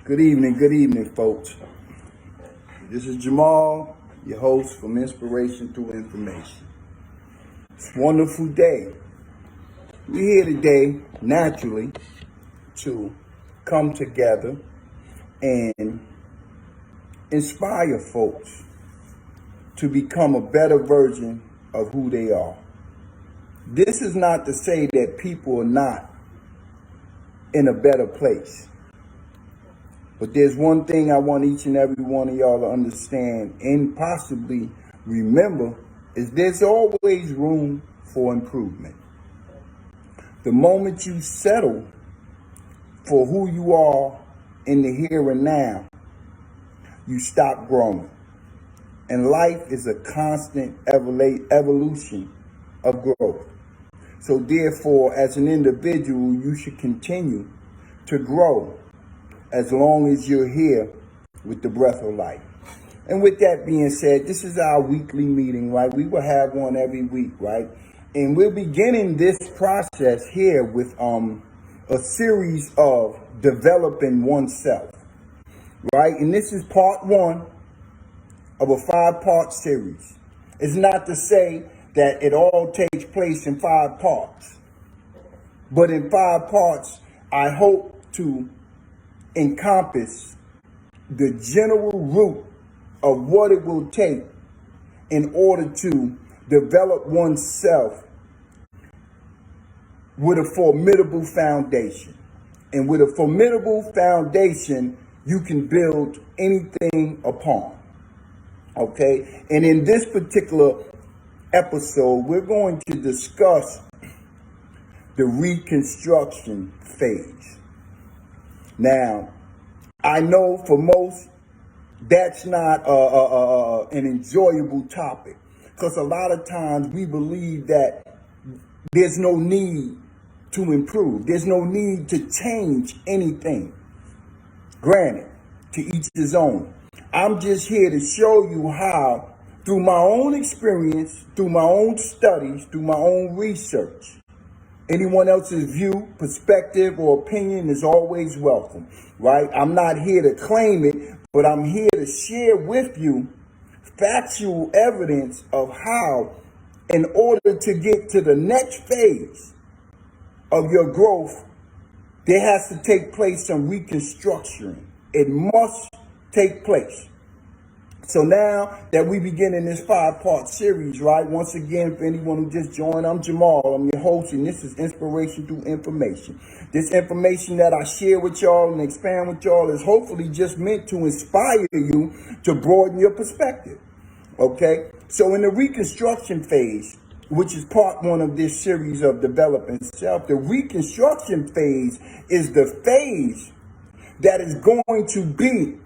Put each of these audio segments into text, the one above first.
Good evening, folks. This is Jamal, your host from Inspiration Through Information. It's a wonderful day. We're here today, naturally, to come together and inspire folks to become a better version of who they are. This is not to say that people are not in a better place. But there's one thing I want each and every one of y'all to understand and possibly remember is there's always room for improvement. The moment you settle for who you are in the here and now, you stop growing. And life is a constant evolution of growth. So therefore, as an individual, you should continue to grow as long as you're here with the breath of life. And with that being said, this is our weekly meeting, right? We will have one every week, right? And we're beginning this process here with a series of developing oneself, right? And this is part one of a 5-part series. It's not to say that it all takes place in 5 parts, but in 5 parts, I hope to encompass the general root of what it will take in order to develop oneself with a formidable foundation. And with a formidable foundation, you can build anything upon. Okay? And in this particular episode, we're going to discuss the Reconstruction Phase. Now, I know for most, that's not an enjoyable topic because a lot of times we believe that there's no need to improve. There's no need to change anything. Granted, to each his own. I'm just here to show you how, through my own experience, through my own studies, through my own research, anyone else's view, perspective, or opinion is always welcome, right? I'm not here to claim it, but I'm here to share with you factual evidence of how, in order to get to the next phase of your growth, there has to take place some reconstruction. It must take place. So now that we begin in this 5-part series, right? Once again, for anyone who just joined, I'm Jamal. I'm your host, and this is Inspiration Through Information. This information that I share with y'all and expand with y'all is hopefully just meant to inspire you to broaden your perspective. Okay? So in the Reconstruction Phase, which is part 1 of this series of developing self, the Reconstruction Phase is the phase that is going to be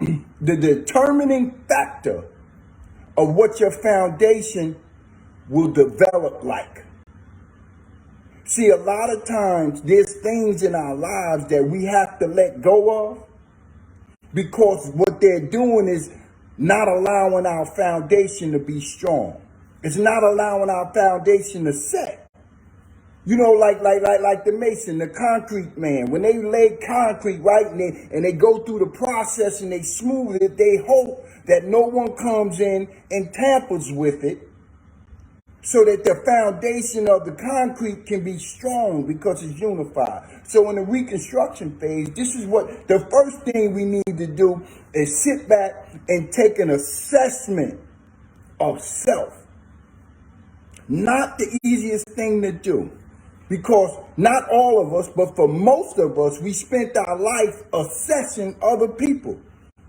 the determining factor of what your foundation will develop like. See, a lot of times there's things in our lives that we have to let go of because what they're doing is not allowing our foundation to be strong. It's not allowing our foundation to set. You know, like the mason, the concrete man, when they lay concrete, right, and they go through the process and they smooth it, they hope that no one comes in and tampers with it so that the foundation of the concrete can be strong because it's unified. So in the Reconstruction Phase, this is what the first thing we need to do is sit back and take an assessment of self. Not the easiest thing to do. Because not all of us, but for most of us, we spent our life assessing other people,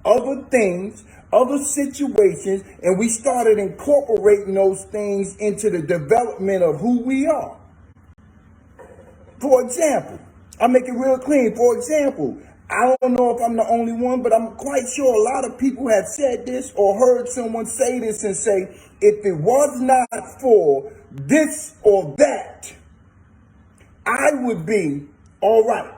other things, other situations, and we started incorporating those things into the development of who we are. For example, I'll make it real clean. For example, I don't know if I'm the only one, but I'm quite sure a lot of people have said this or heard someone say this and say, if it was not for this or that, I would be all right.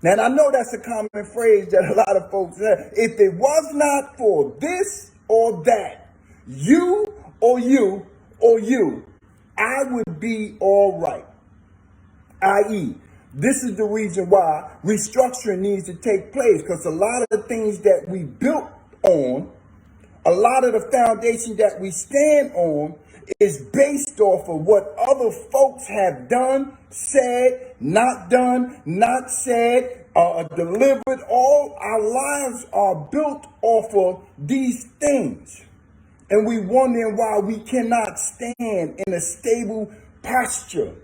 Now, I know that's a common phrase that a lot of folks say. If it was not for this or that, you or you or you, I would be all right. I.e., This is the reason why restructuring needs to take place, because a lot of the things that we built on, a lot of the foundation that we stand on is based off of what other folks have done, said, not done, not said, delivered. All our lives are built off of these things. And we wondering why we cannot stand in a stable posture.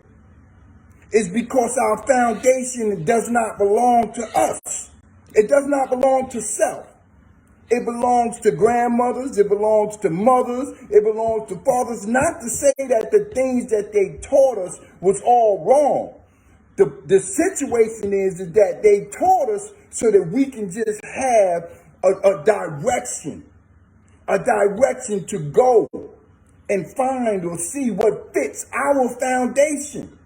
It's because our foundation does not belong to us. It does not belong to self. It belongs to grandmothers. It belongs to mothers. It belongs to fathers. Not to say that the things that they taught us was all wrong. The situation is that they taught us so that we can just have a direction to go and find or see what fits our foundation.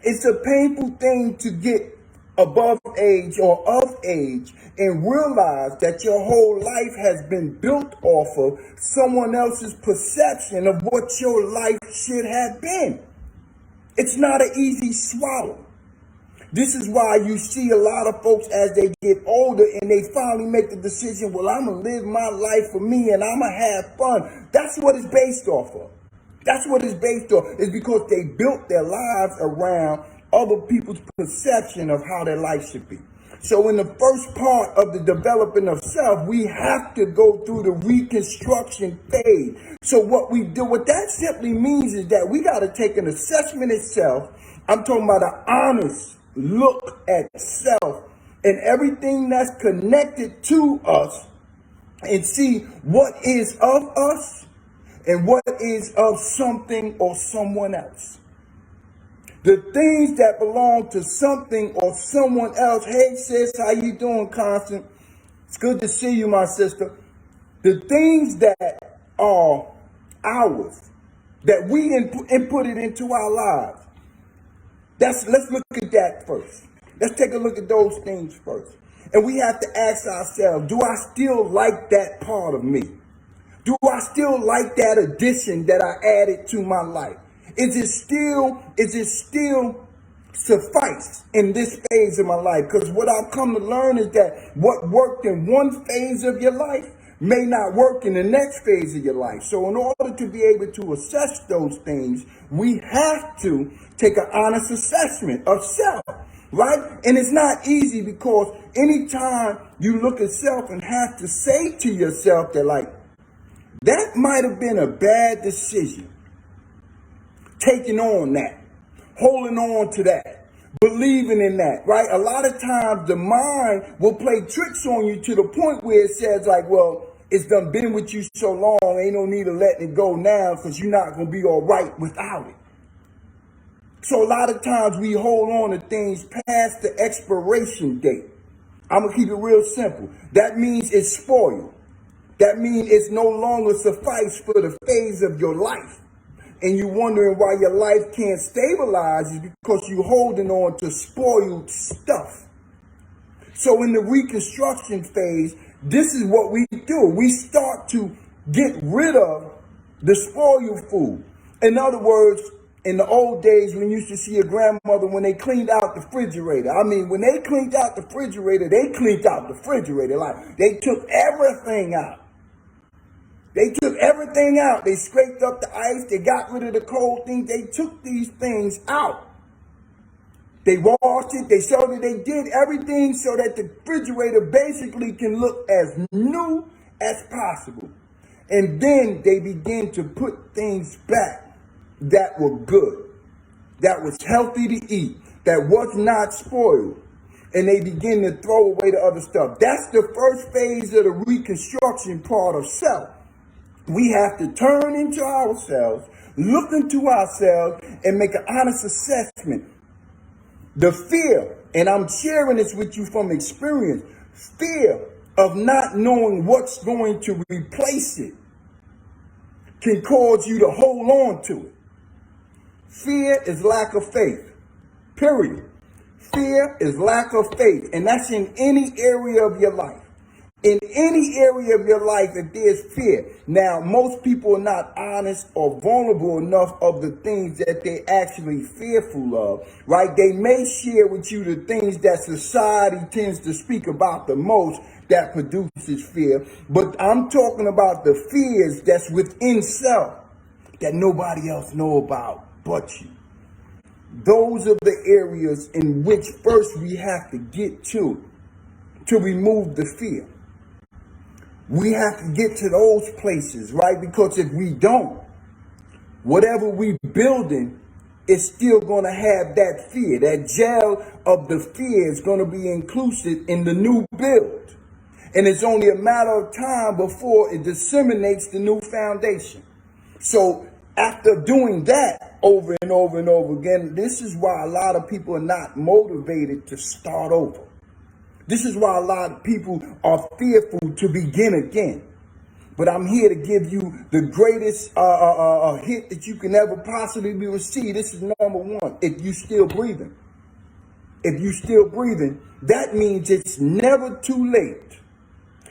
It's a painful thing to get above age or of age and realize that your whole life has been built off of someone else's perception of what your life should have been. It's not an easy swallow. This is why you see a lot of folks as they get older and they finally make the decision, well, I'm going to live my life for me and I'm going to have fun. That's what it's based off of. That's what it's based on. It's because they built their lives around other people's perception of how their life should be. So in the first part of the development of self, we have to go through the reconstruction phase. So what we do, what that simply means is that we got to take an assessment of self. I'm talking about an honest look at self and everything that's connected to us and see what is of us and what is of something or someone else. The things that belong to something or someone else. Hey sis, how you doing, Constant? It's good to see you, my sister. The things that are ours, that we inputted into our lives. Let's look at that first. Let's take a look at those things first. And we have to ask ourselves, do I still like that part of me? Do I still like that addition that I added to my life? Is it still suffice in this phase of my life? Because what I've come to learn is that what worked in one phase of your life may not work in the next phase of your life. So in order to be able to assess those things, we have to take an honest assessment of self, right? And it's not easy because anytime you look at self and have to say to yourself that like, that might have been a bad decision. Taking on that, holding on to that, believing in that, right? A lot of times the mind will play tricks on you to the point where it says like, well, it's done been with you so long, ain't no need of letting it go now because you're not going to be all right without it. So a lot of times we hold on to things past the expiration date. I'm going to keep it real simple. That means it's spoiled. That means it's no longer suffice for the phase of your life. And you're wondering why your life can't stabilize is because you're holding on to spoiled stuff. So in the reconstruction phase, this is what we do. We start to get rid of the spoiled food. In other words, in the old days, when you used to see a grandmother when they cleaned out the refrigerator. I mean, when they cleaned out the refrigerator, they cleaned out the refrigerator. Like, they took everything out. They took everything out. They scraped up the ice. They got rid of the cold things. They took these things out. They washed it. They showed that they did everything so that the refrigerator basically can look as new as possible. And then they begin to put things back that were good, that was healthy to eat, that was not spoiled. And they begin to throw away the other stuff. That's the first phase of the reconstruction part of self. We have to turn into ourselves, look into ourselves, and make an honest assessment. The fear, and I'm sharing this with you from experience, fear of not knowing what's going to replace it can cause you to hold on to it. Fear is lack of faith, period. Fear is lack of faith, and that's in any area of your life. In any area of your life, if there's fear. Now, most people are not honest or vulnerable enough of the things that they actually fearful of, right? They may share with you the things that society tends to speak about the most that produces fear. But I'm talking about the fears that's within self that nobody else know about but you. Those are the areas in which first we have to get to remove the fear. We have to get to those places, right? Because if we don't, whatever we building is still going to have that fear. That gel of the fear is going to be inclusive in the new build. And it's only a matter of time before it disseminates the new foundation. So after doing that over and over and over again, this is why a lot of people are not motivated to start over. This is why a lot of people are fearful to begin again. But I'm here to give you the greatest hit that you can ever possibly receive. This is number one. If you still breathing. If you still breathing, that means it's never too late.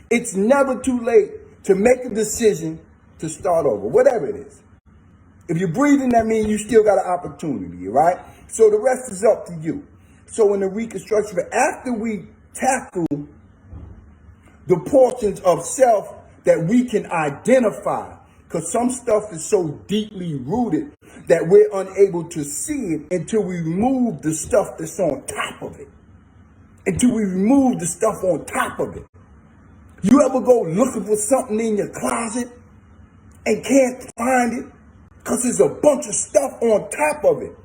It's never too late to make a decision to start over, whatever it is. If you're breathing, that means you still got an opportunity, right? So the rest is up to you. So in the reconstruction, after we tackle the portions of self that we can identify, because some stuff is so deeply rooted that we're unable to see it until we remove the stuff that's on top of it. Until we remove the stuff on top of it. You ever go looking for something in your closet and can't find it because there's a bunch of stuff on top of it?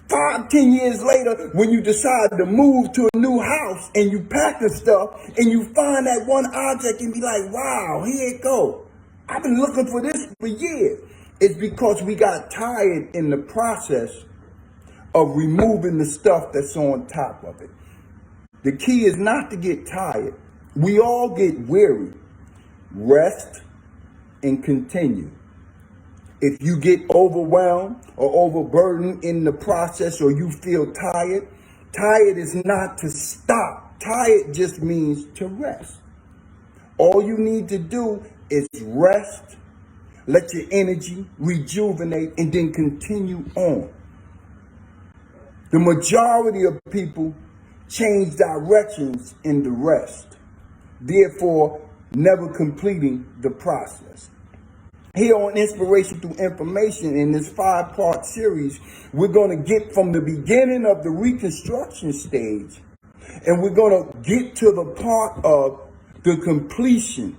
5, 10 years later, when you decide to move to a new house and you pack the stuff and you find that one object and be like, wow, here it go. I've been looking for this for years. It's because we got tired in the process of removing the stuff that's on top of it. The key is not to get tired. We all get weary. Rest and continue. If you get overwhelmed or overburdened in the process, or you feel tired, tired is not to stop. Tired just means to rest. All you need to do is rest, let your energy rejuvenate, and then continue on. The majority of people change directions in the rest, therefore never completing the process. Here on Inspiration Through Information, in this 5-part series, we're going to get from the beginning of the reconstruction stage, and we're going to get to the part of the completion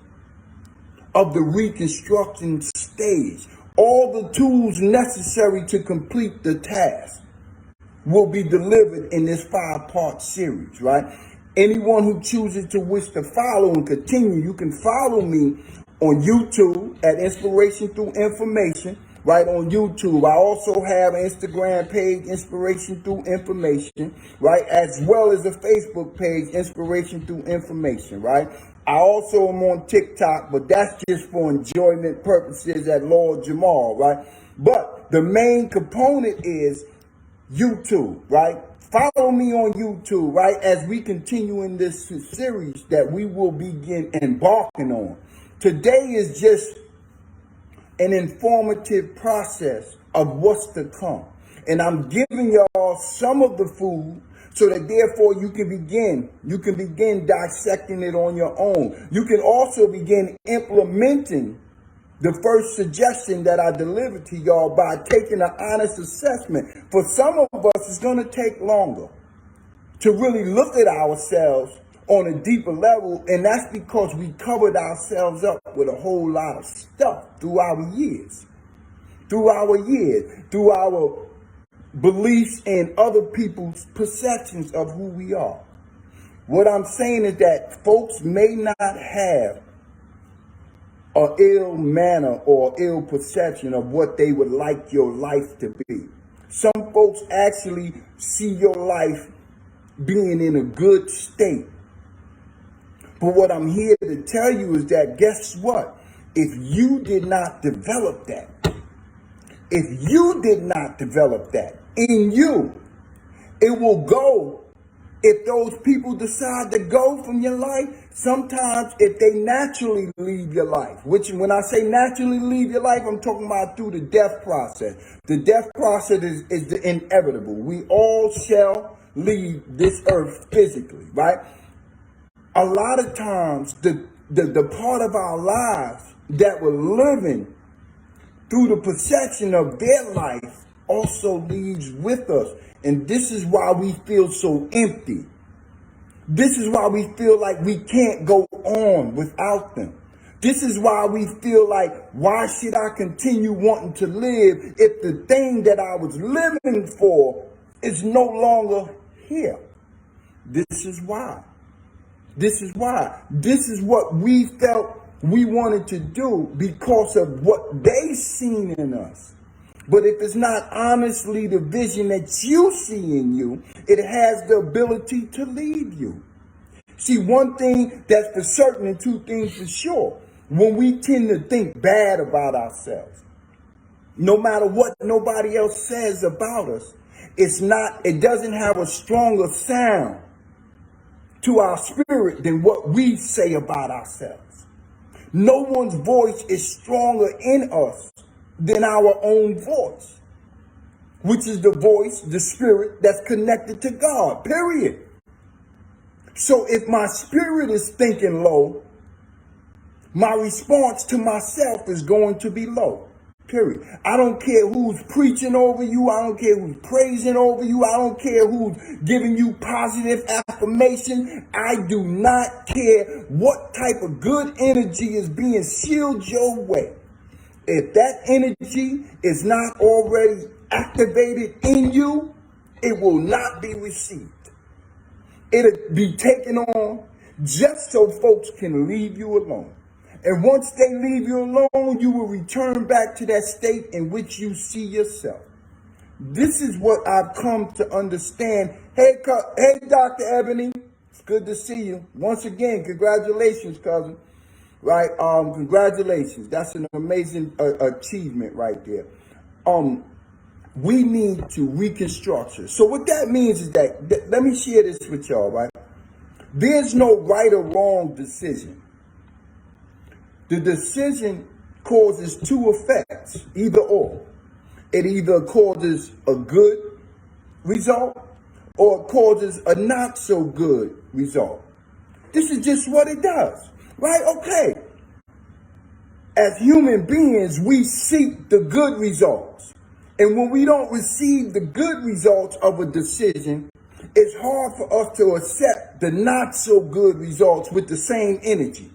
of the reconstruction stage. All the tools necessary to complete the task will be delivered in this 5-part series, right? Anyone who chooses to wish to follow and continue, you can follow me on YouTube at Inspiration Through Information, right on YouTube. I also have an Instagram page, Inspiration Through Information, right, as well as a Facebook page, Inspiration Through Information, right? I also am on TikTok, but that's just for enjoyment purposes at Lord Jamal, right? But the main component is YouTube, right? Follow me on YouTube, right, as we continue in this series that we will begin embarking on. Today is just an informative process of what's to come. And I'm giving y'all some of the food so that therefore you can begin dissecting it on your own. You can also begin implementing the first suggestion that I delivered to y'all by taking an honest assessment. For some of us, it's going to take longer to really look at ourselves on a deeper level, and that's because we covered ourselves up with a whole lot of stuff through our years, through our beliefs and other people's perceptions of who we are. What I'm saying is that folks may not have an ill manner or ill perception of what they would like your life to be. Some folks actually see your life being in a good state. But what I'm here to tell you is that, guess what? If you did not develop that in you, it will go If those people decide to go from your life, sometimes if they naturally leave your life, which when I say naturally leave your life, I'm talking about through the death process. The death process is the inevitable. We all shall leave this earth physically, right? A lot of times, the part of our lives that we're living through the perception of their life also leaves with us. And this is why we feel so empty. This is why we feel like we can't go on without them. This is why we feel like, why should I continue wanting to live if the thing that I was living for is no longer here? This is why. This is why. This is what we felt we wanted to do because of what they seen in us. But if it's not honestly the vision that you see in you, it has the ability to leave you. See, one thing that's for certain and two things for sure. When we tend to think bad about ourselves, no matter what nobody else says about us, it doesn't have a stronger sound to our spirit than what we say about ourselves. No one's voice is stronger in us than our own voice, which is the voice, the spirit that's connected to God, period. So if my spirit is thinking low, my response to myself is going to be low, period. I don't care who's preaching over you. I don't care who's praising over you. I don't care who's giving you positive affirmation. I do not care what type of good energy is being sealed your way. If that energy is not already activated in you, it will not be received. It'll be taken on just so folks can leave you alone. And once they leave you alone, you will return back to that state in which you see yourself. This is what I've come to understand. Hey, Dr. Ebony, it's good to see you. Once again, congratulations, cousin. Right? Congratulations. That's an amazing achievement right there. We need to reconstruct. So what that means is that, let me share this with y'all, right? There's no right or wrong decision. The decision causes two effects, either or. It either causes a good result or it causes a not so good result. This is just what it does. Right? Okay. As human beings, we seek the good results. And when we don't receive the good results of a decision, it's hard for us to accept the not so good results with the same energy.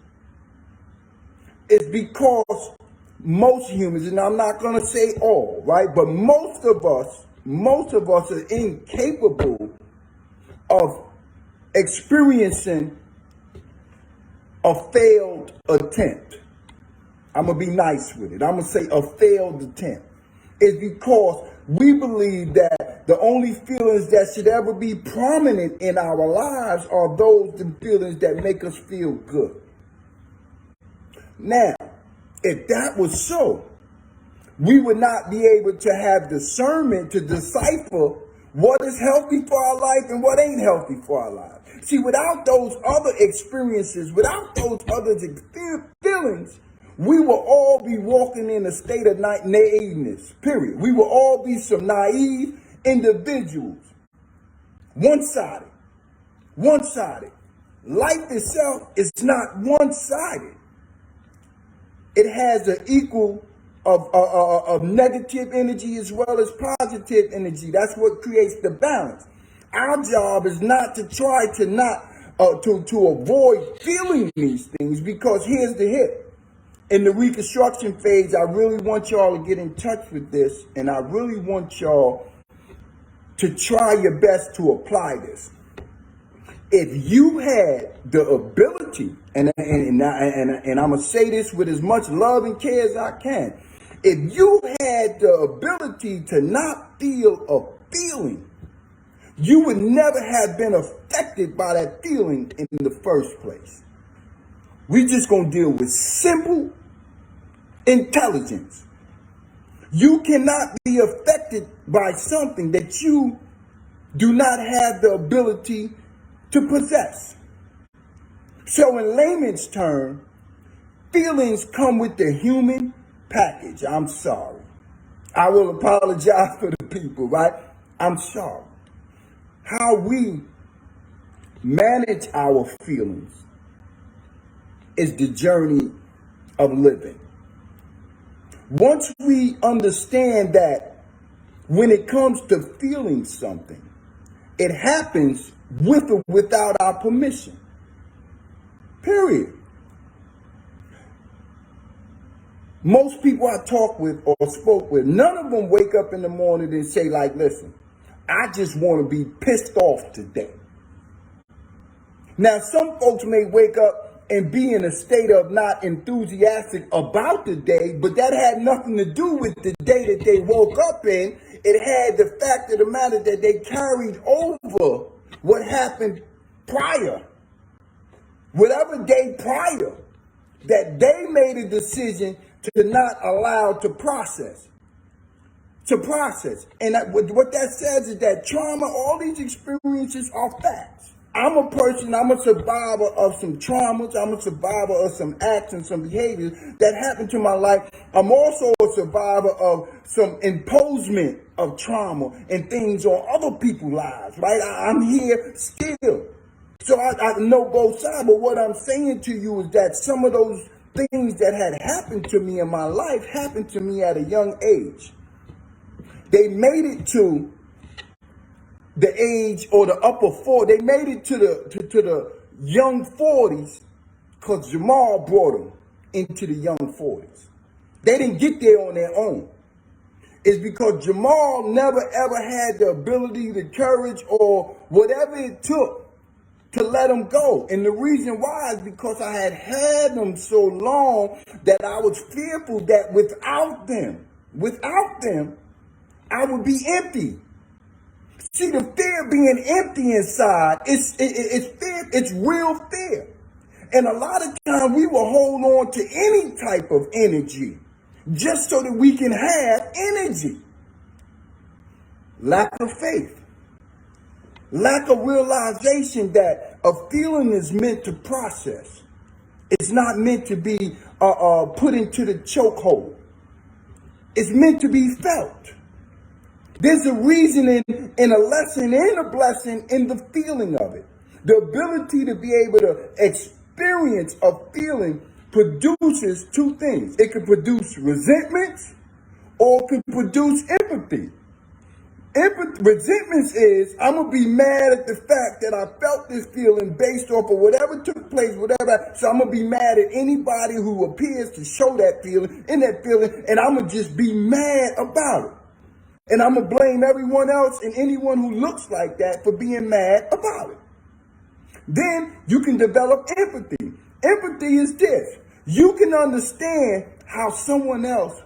It's because most humans, and I'm not going to say all, right? But most of us are incapable of experiencing a failed attempt. I'm going to be nice with it. I'm going to say a failed attempt. It's because we believe that the only feelings that should ever be prominent in our lives are those feelings that make us feel good. Now, if that was so, we would not be able to have discernment to decipher what is healthy for our life and what ain't healthy for our life. See, without those other experiences, without those other feelings, we will all be walking in a state of naiveness, period. We will all be some naive individuals. One-sided. One-sided. Life itself is not one-sided. It has an equal of negative energy as well as positive energy. That's what creates the balance. Our job is not to try to to avoid feeling these things, because here's the hit. In the reconstruction phase, I really want y'all to get in touch with this, and I really want y'all to try your best to apply this. If you had the ability, and I'm going to say this with as much love and care as I can, if you had the ability to not feel a feeling, you would never have been affected by that feeling in the first place. We're just going to deal with simple intelligence. You cannot be affected by something that you do not have the ability to possess. So in layman's term, feelings come with the human package. I'm sorry. I will apologize for the people, right? I'm sorry. How we manage our feelings is the journey of living. Once we understand that when it comes to feeling something, it happens with or without our permission. Period. Most people I talk with or spoke with, none of them wake up in the morning and say, like, listen, I just want to be pissed off today. Now, some folks may wake up and be in a state of not enthusiastic about the day, but that had nothing to do with the day that they woke up in. It had the fact of the matter that they carried over what happened prior. Whatever day prior, that they made a decision to not allow to process. And what that says is that trauma, all these experiences are facts. I'm a survivor of some traumas. I'm a survivor of some acts and some behaviors that happened to my life. I'm also a survivor of some imposement of trauma and things on other people's lives, right? I'm here still. So I know both sides, but what I'm saying to you is that some of those things that had happened to me in my life happened to me at a young age. They made it to the age or the upper 40. They made it to the young 40s because Jamal brought them into the young 40s. They didn't get there on their own. It's because Jamal never ever had the ability, the courage, or whatever it took to let them go. And the reason why is because I had them so long that I was fearful that without them, I would be empty. See, the fear being empty inside, it's fear, it's real fear. And a lot of times we will hold on to any type of energy just so that we can have energy. Lack of faith. Lack of realization that a feeling is meant to process. It's not meant to be put into the chokehold. It's meant to be felt. There's a reasoning and a lesson and a blessing in the feeling of it. The ability to be able to experience a feeling produces two things. It can produce resentment or it can produce empathy. Resentment is, I'm going to be mad at the fact that I felt this feeling based off of whatever took place, whatever. So I'm going to be mad at anybody who appears to show that feeling, and I'm going to just be mad about it. And I'm going to blame everyone else and anyone who looks like that for being mad about it. Then you can develop empathy. Empathy is this. You can understand how someone else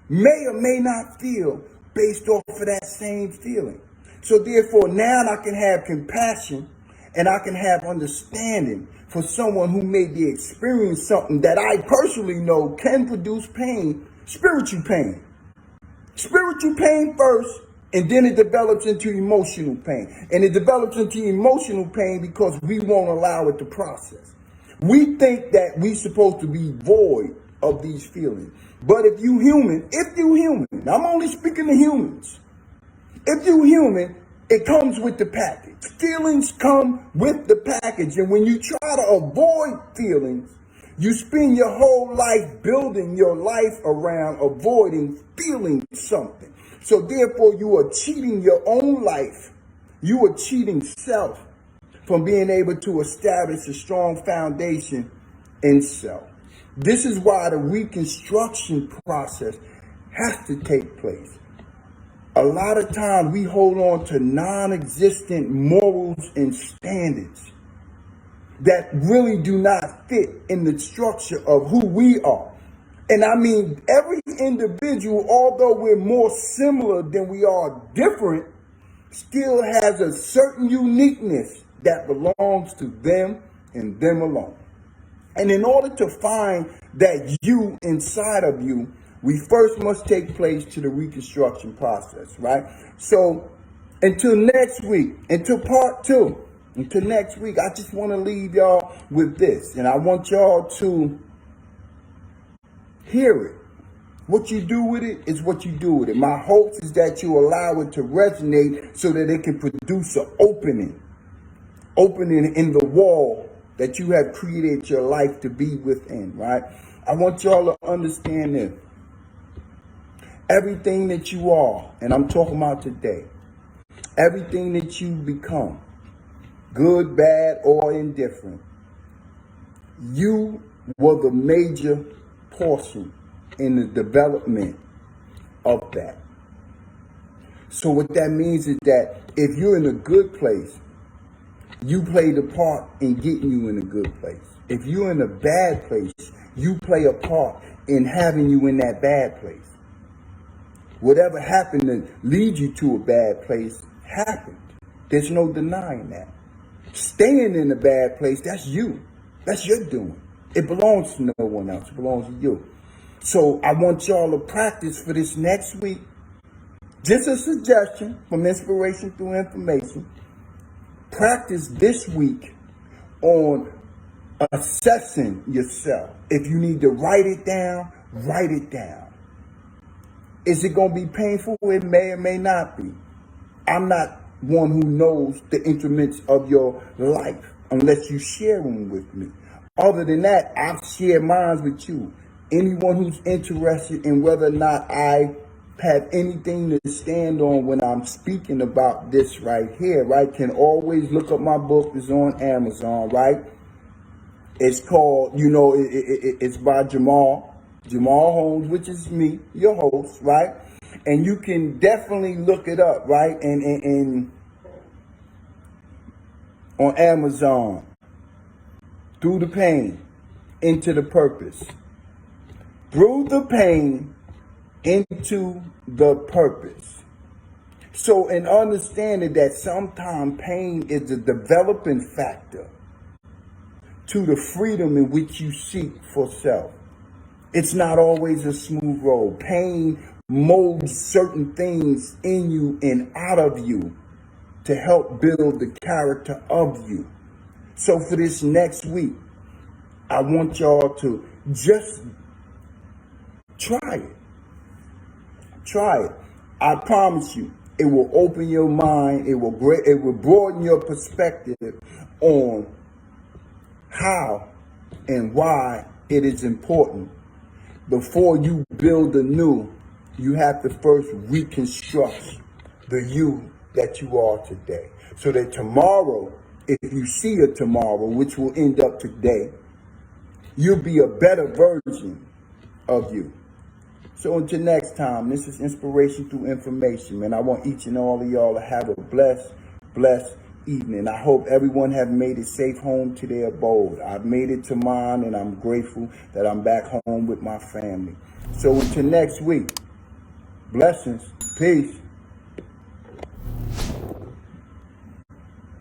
may or may not feel based off of that same feeling. So therefore, now I can have compassion and I can have understanding for someone who may be experiencing something that I personally know can produce pain, spiritual pain. Spiritual pain first, and then it develops into emotional pain. And it develops into emotional pain because we won't allow it to process. We think that we're supposed to be void of these feelings. But if you human, I'm only speaking to humans. If you human, it comes with the package. Feelings come with the package. And when you try to avoid feelings, you spend your whole life building your life around avoiding feeling something. So therefore, you are cheating your own life. You are cheating self from being able to establish a strong foundation in self. This is why the reconstruction process has to take place. A lot of times we hold on to non-existent morals and standards that really do not fit in the structure of who we are. And I mean, every individual, although we're more similar than we are different, still has a certain uniqueness that belongs to them and them alone. And in order to find that you inside of you, we first must take place to the reconstruction process, right? So until next week, until part 2, Until next week, I just want to leave y'all with this. And I want y'all to hear it. What you do with it is what you do with it. My hope is that you allow it to resonate so that it can produce an opening in the wall that you have created your life to be within, right? I want y'all to understand this. Everything that you are, and I'm talking about today, everything that you become, good, bad, or indifferent, you were the major portion in the development of that. So what that means is that if you're in a good place, you played a part in getting you in a good place. If you're in a bad place, you play a part in having you in that bad place. Whatever happened to lead you to a bad place happened. There's no denying that. Staying in a bad place, that's you. That's your doing. It belongs to no one else. It belongs to you. So I want y'all to practice for this next week. Just a suggestion from Inspiration Through Information. Practice this week on assessing yourself. If you need to write it down, write it down. Is it going to be painful? It may or may not be. I'm not one who knows the instruments of your life unless you share them with me. Other than that, I've shared mine with you. Anyone who's interested in whether or not I have anything to stand on when I'm speaking about this right here, right, can always look up my book. It's on Amazon, right? It's called, it's by Jamal Holmes, which is me, your host, right? And you can definitely look it up, right? And on Amazon, Through the Pain, Into the Purpose. Through the pain, into the purpose. So in understanding that sometimes pain is a developing factor to the freedom in which you seek for self. It's not always a smooth road. Pain molds certain things in you and out of you to help build the character of you. So for this next week, I want y'all to just try it. Try it. I promise you, it will open your mind. It will broaden your perspective on how and why it is important. Before you build anew, you have to first reconstruct the you that you are today. So that tomorrow, if you see a tomorrow, which will end up today, you'll be a better version of you. So until next time, this is Inspiration Through Information, man. I want each and all of y'all to have a blessed evening. I hope everyone have made it safe home to their abode. I've made it to mine, and I'm grateful that I'm back home with my family. So until next week, blessings, peace.